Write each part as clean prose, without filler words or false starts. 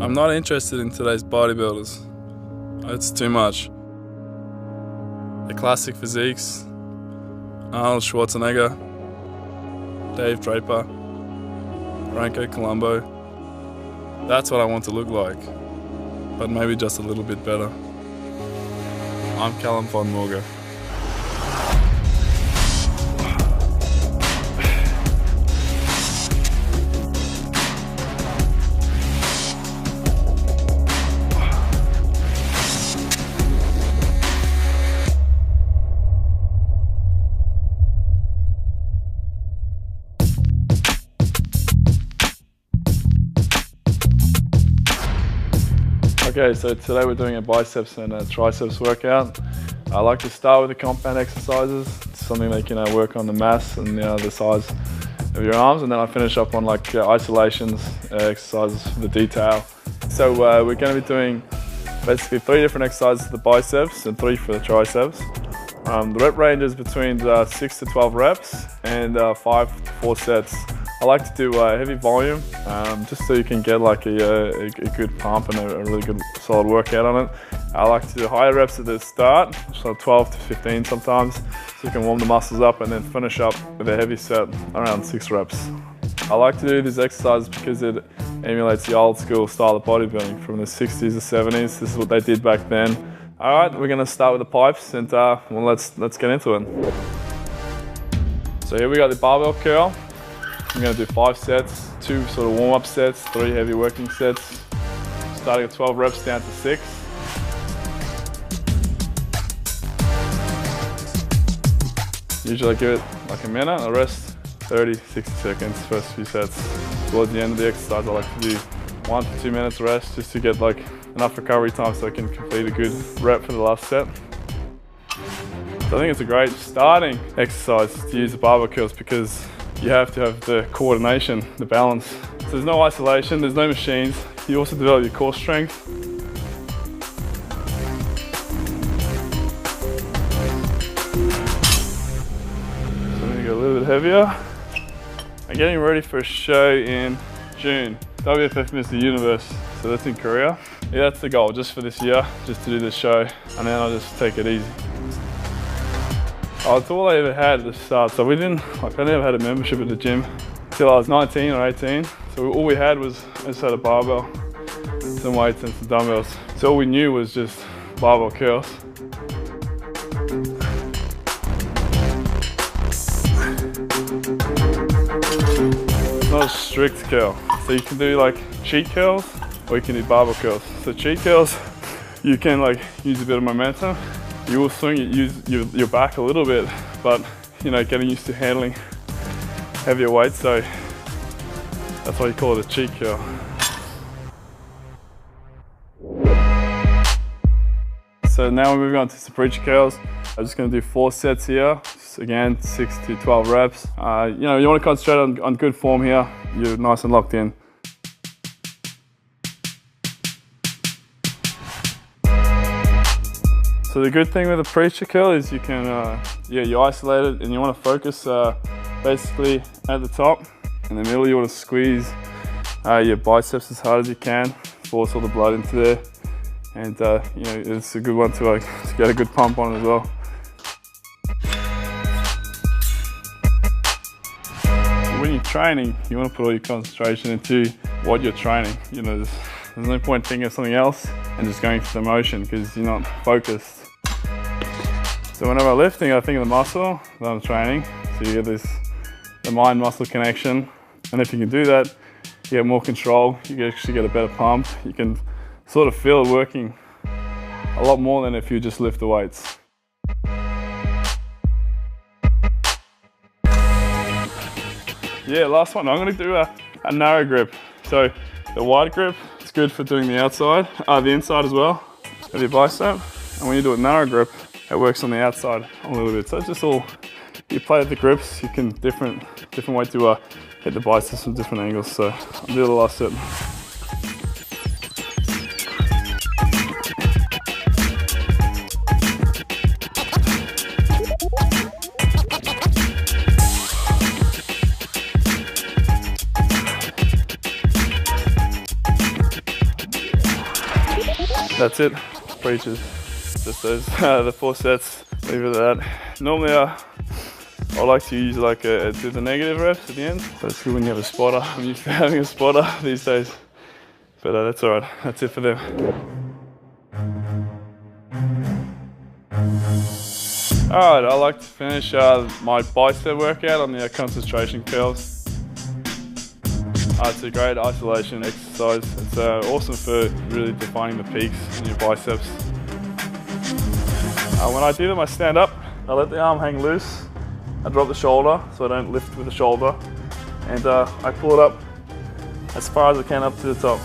I'm not interested in today's bodybuilders. It's too much. The classic physiques, Arnold Schwarzenegger, Dave Draper, Franco Colombo. That's what I want to look like, but maybe just a little bit better. I'm Callum von Morger. Okay, so today we're doing a biceps and a triceps workout. I like to start with the compound exercises. It's something that you can work on the mass and the size of your arms, and then I finish up on like isolations, exercises for the detail. So we're going to be doing basically 3 different exercises for the biceps and 3 for the triceps. The rep range is between 6 to 12 reps and 5 to 4 sets. I like to do heavy volume, just so you can get like a good pump and a really good solid workout on it. I like to do higher reps at the start, so 12 to 15 sometimes, so you can warm the muscles up and then finish up with a heavy set around 6 reps. I like to do these exercises because it emulates the old school style of bodybuilding from the 60s to 70s. This is what they did back then. All right, we're going to start with the pipes and well, let's get into it. So here we got the barbell curl. I'm going to do 5 sets, 2 sort of warm-up sets, 3 heavy working sets, starting at 12 reps down to 6. Usually I give it like a minute, I rest 30, 60 seconds, first few sets. Towards the end of the exercise I like to do 1 to 2 minutes rest just to get like enough recovery time so I can complete a good rep for the last set. So I think it's a great starting exercise to use the barbell curls because you have to have the coordination, the balance. So there's no isolation, there's no machines. You also develop your core strength. So I'm gonna go a little bit heavier. I'm getting ready for a show in June. WFF Mr. Universe, so that's in Korea. Yeah, that's the goal, just for this year, just to do this show, and then I'll just take it easy. Oh, it's all I ever had at the start. So I never had a membership at the gym until I was 19 or 18. So all we had was, I just had a barbell, some weights and some dumbbells. So all we knew was just barbell curls. It's not a strict curl. So you can do like cheat curls or you can do barbell curls. So cheat curls, you can like use a bit of momentum. You will swing it, use your back a little bit, but you know, getting used to handling heavier weights, so that's why you call it a cheat curl. So now we're moving on to some preacher curls. I'm just going to do 4 sets here. Just again, 6 to 12 reps. You know, you want to concentrate on good form here. You're nice and locked in. So the good thing with a preacher curl is you can, you isolate it and you want to focus basically at the top. In the middle you want to squeeze your biceps as hard as you can, force all the blood into there. And you know, it's a good one to get a good pump on as well. When you're training, you want to put all your concentration into what you're training. You know, there's no point thinking of something else and just going through the motion because you're not focused. So whenever I'm lifting, I think of the muscle that I'm training. So you get the mind-muscle connection. And if you can do that, you get more control. You can actually get a better pump. You can sort of feel it working a lot more than if you just lift the weights. Yeah, last one. I'm going to do a narrow grip. So the wide grip is good for doing the outside, the inside as well of your bicep. And when you do a narrow grip, it works on the outside a little bit. So it's just all, you play with the grips, you can different way to hit the biceps from different angles. So I'll do the last set. that's it. Preachers. Just those the 4 sets. Leave it at that. Normally I like to use like do the negative reps at the end. So it's good when you have a spotter. I'm used to having a spotter these days. But that's all right. That's it for them. All right, I like to finish my bicep workout on the concentration curls. It's a great isolation exercise. It's awesome for really defining the peaks in your biceps. When I do them, I stand up, I let the arm hang loose, I drop the shoulder so I don't lift with the shoulder, and I pull it up as far as I can up to the top.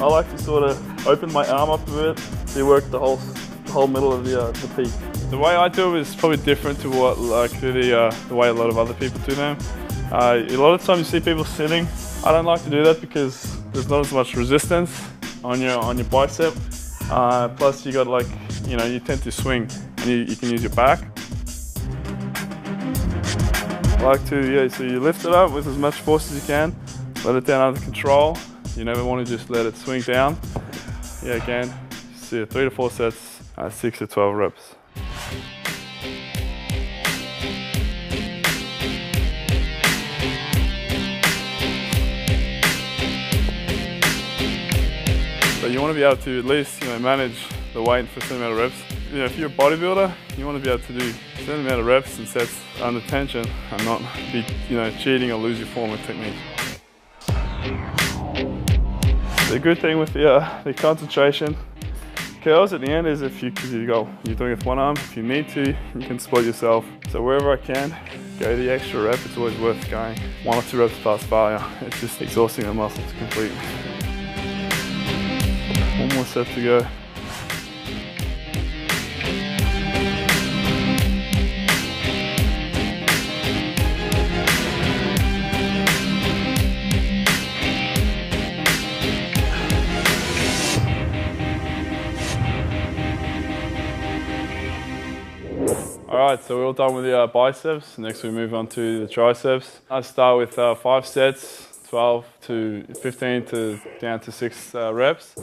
I like to sort of open my arm up a bit to work the whole middle of the peak. The way I do it is probably different to what the way a lot of other people do them. A lot of times you see people sitting. I don't like to do that because there's not as much resistance on your bicep. Plus you got you tend to swing and you can use your back. I like to, so you lift it up with as much force as you can, let it down under control. You never want to just let it swing down. Again, see 3 to 4 sets, 6 to 12 reps. So you want to be able to at least manage the weight for a certain amount of reps. If you're a bodybuilder, you want to be able to do a certain amount of reps and sets under tension and not be cheating or lose your form and technique. The good thing with the concentration curls at the end is because you're doing it with one arm, if you need to, you can split yourself. So wherever I can, go the extra rep. It's always worth going 1 or 2 reps past failure. It's just exhausting the muscles completely. 1 more set to go. Alright, so we're all done with the biceps. Next we move on to the triceps. I start with 5 sets, 12 to 15 to down to 6 reps.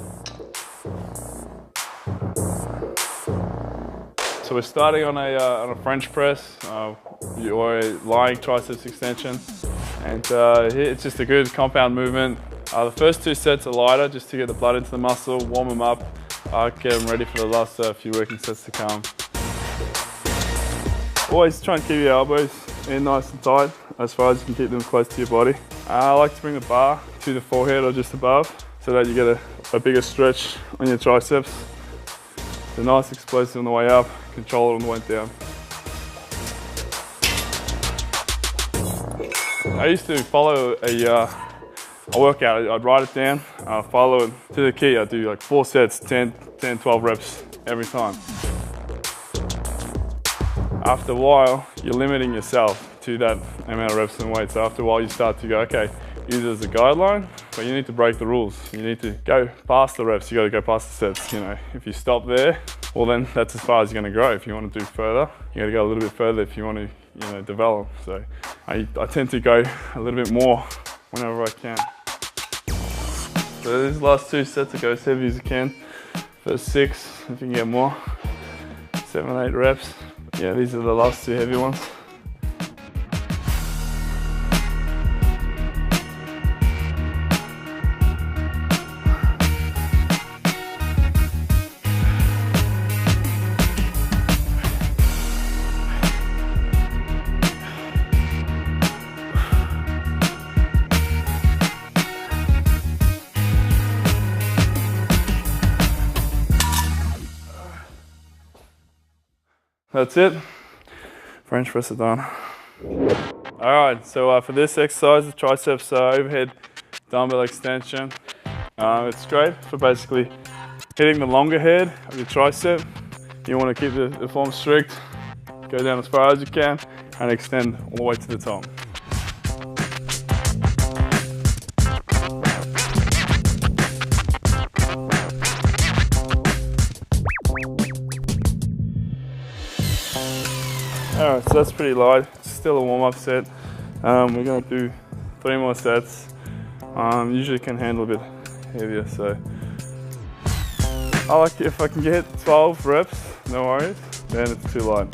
So we're starting on a French press or a lying triceps extension, and it's just a good compound movement. The first 2 sets are lighter just to get the blood into the muscle, warm them up, get them ready for the last few working sets to come. Always try and keep your elbows in nice and tight as far as you can keep them close to your body. I like to bring the bar to the forehead or just above so that you get a bigger stretch on your triceps. It's a nice explosive on the way up, control it on the way down. I used to follow a workout. I'd write it down, follow it to the key. I'd do like 4 sets, 10, 12 reps every time. After a while, you're limiting yourself to that amount of reps and weight. So after a while, you start to go, okay, use it as a guideline, but you need to break the rules. You need to go past the reps. You got to go past the sets. If you stop there, well then that's as far as you're going to grow. If you want to do further, you got to go a little bit further if you want to, develop. So I tend to go a little bit more whenever I can. So these last 2 sets, I go as heavy as you can. First 6, if you can get more, 7, 8 reps. Yeah, these are the last 2 heavy ones. That's it. French press are done. Alright, so for this exercise, the triceps overhead dumbbell extension. It's great for basically hitting the longer head of your tricep. You want to keep the form strict, go down as far as you can, and extend all the way to the top. Alright, so that's pretty light. It's still a warm-up set. We're going to do 3 more sets. Usually can handle a bit heavier, so I like if I can get 12 reps, no worries, then it's too light.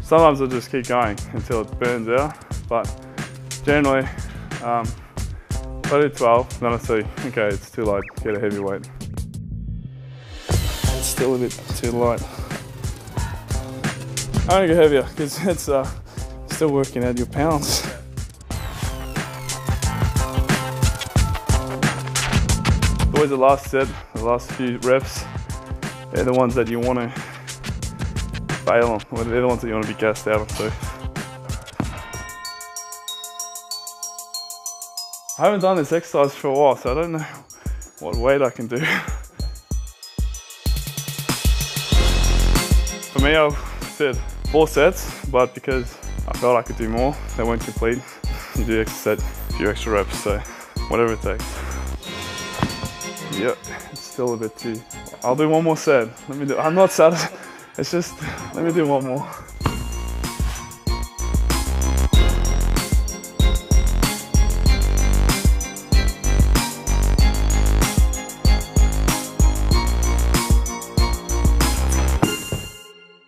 Sometimes I'll just keep going until it burns out, but generally, if I do 12, then I see, okay, it's too light, get a heavy weight. It's still a bit too light. I want to go heavier because it's still working out your pounds. Always the last set, the last few reps, they're the ones that you want to fail on, or they're the ones that you want to be gassed out on too. I haven't done this exercise for a while, so I don't know what weight I can do. For me, I said 4 sets, but because I felt I could do more, they weren't complete. You do extra set, a few extra reps, so whatever it takes. Yep, it's still a bit too. I'll do one more set. I'm not satisfied. It's just, let me do one more.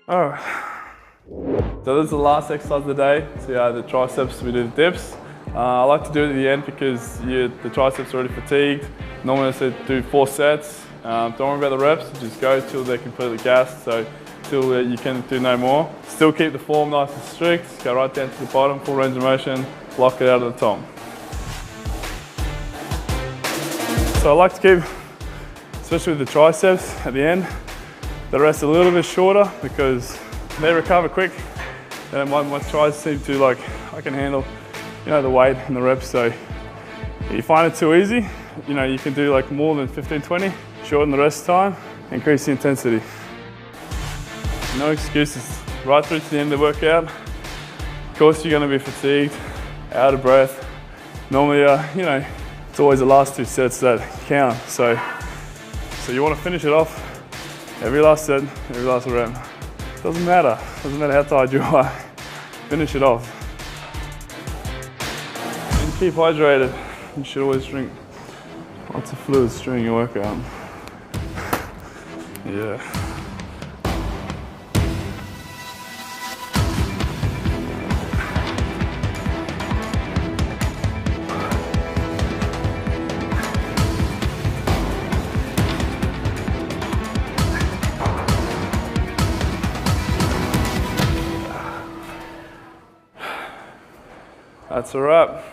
Alright. So this is the last exercise of the day. So yeah, the triceps, we do the dips. I like to do it at the end because the triceps are already fatigued. Normally I say do 4 sets. Don't worry about the reps, just go till they're completely gassed, so till you can do no more. Still keep the form nice and strict, go right down to the bottom, full range of motion, block it out of the top. So I like to keep, especially with the triceps at the end, the rest a little bit shorter because they recover quick. And my tries seem to like, I can handle, you know, the weight and the reps, so if you find it too easy, you know, you can do like more than 15, 20, shorten the rest time, increase the intensity. No excuses, right through to the end of the workout. Of course, you're gonna be fatigued, out of breath. Normally, you know, it's always the last 2 sets that count. So you wanna finish it off, every last set, every last rep. Doesn't matter how tired you are, finish it off. And keep hydrated. You should always drink lots of fluids during your workout. Yeah. That's a wrap.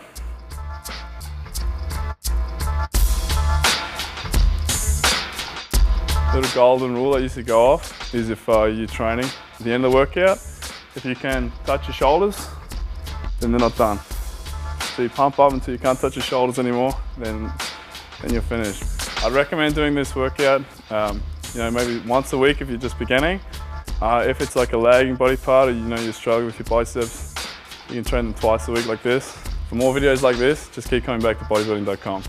Little golden rule that used to go off is if you're training at the end of the workout, if you can touch your shoulders, then they're not done. So you pump up until you can't touch your shoulders anymore, then you're finished. I'd recommend doing this workout, you know, maybe once a week if you're just beginning. If it's like a lagging body part or you know you're struggling with your biceps, you can train them twice a week like this. For more videos like this, just keep coming back to bodybuilding.com.